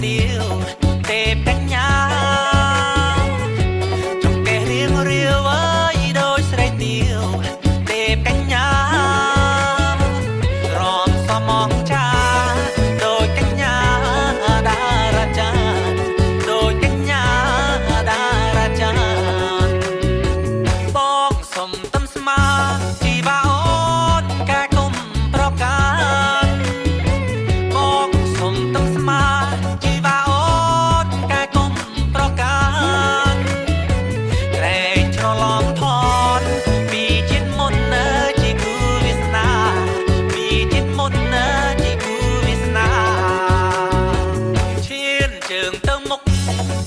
ទៀវទេពកញ្ញាចង្កេះរៀងរាវអើយដូចស្រីទៀវទេពកញ្ញារំសមងចាដូចកញ្ញាតារាចាដូចកញ្ញាតារាចាបងសុំtâmស្មាជីវ៉ាអូនកាគុំប្រការបងសុំtâmស្មាជីវ៉ាអូនកាគុំប្រការក្រែងច្រឡំថនពីជាតិមុននៅជាគូវាសនាពីជាតិមុននៅជាគូវាសនាឈានជើងទៅមុខ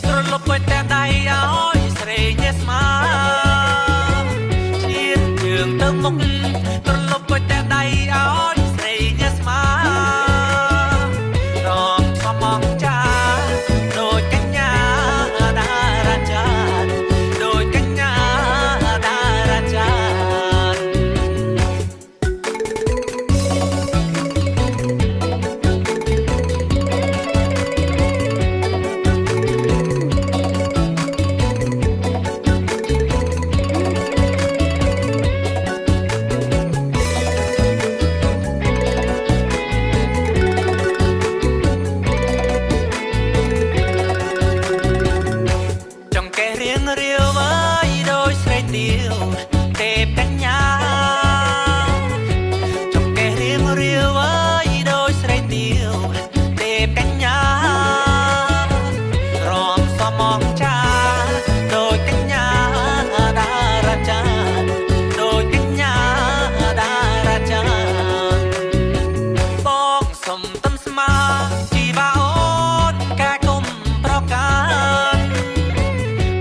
ត្រឡប់ទៅតែដៃឲ្យស្រីញ៉ែស្មាទៅមុខត្រឡប់ទៅតែដៃឲ្យស្រីញ៉ាស្មារំសមងចាដូចកញ្ញាតារាចាដូចកញ្ញាតារាចារៀងរាវអើយដូចស្រីទៀវទេពកញ្ញាចង្កេះរៀងរាវអើយដូចស្រីទៀវទេពកញ្ញារំសមងចាដូចកញ្ញាតារាចាដូចកញ្ញាតារាចាបងសុំtâmស្មាជីវ៉ាអូនកាគុំប្រការ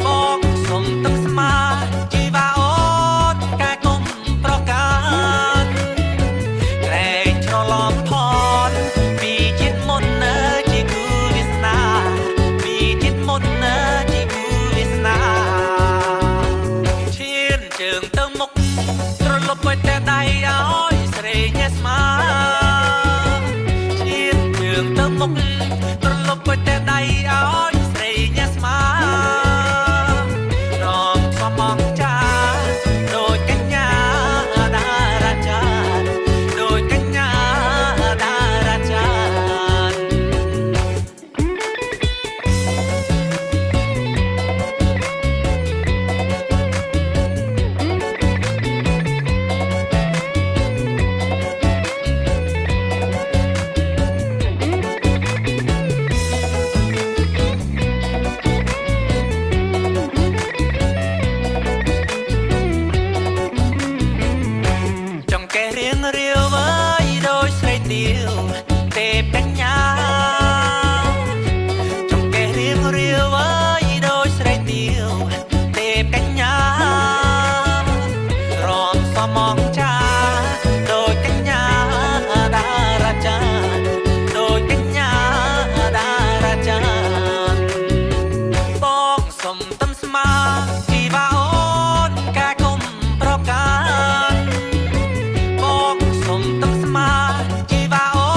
tâmស្មាជីវ៉ាអូនកាគុំប្រការក្រែងច្រឡំថនពីជាតិមុននៅជាគូវាសនាពីជាតិមុននៅជាគូវាសនាឈានជើងទៅមុខត្រឡប់ទៅតែដៃឲ្យស្រីញ៉ែស្មាឈានជើងទៅមុខត្រឡប់ទៅតែដៃឲ្យស្រីញ៉ែស្មាសមងចាដូចកញ្ញាតារាចាដូចកញ្ញាតារាចារៀងរាវអើយដូចស្រីទៀវទេពកញ្ញាចង្កេះរៀងរាវអើយដូចស្រីទៀវទេពកញ្ញារំសមងចាដូចកញ្ញាតារាចាដូចកញ្ញាតារាចាបងសុំtâmស្មាជីវ៉ាអូនកាគុំប្រការtâmស្មាជីវ៉ាអូ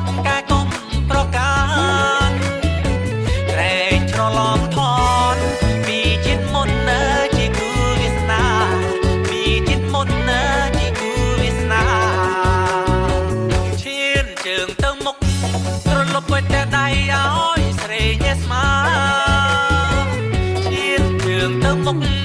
នកាគុំប្រការក្រែងច្រឡំថនពីជាតិមុននៅជាគូវាសនាពីជាតិមុននៅជាគូវាសនាឈានជើងទៅមុខត្រឡប់ទៅតែដៃឲ្យស្រីញ៉ែស្មាឈានជើងទៅមុខ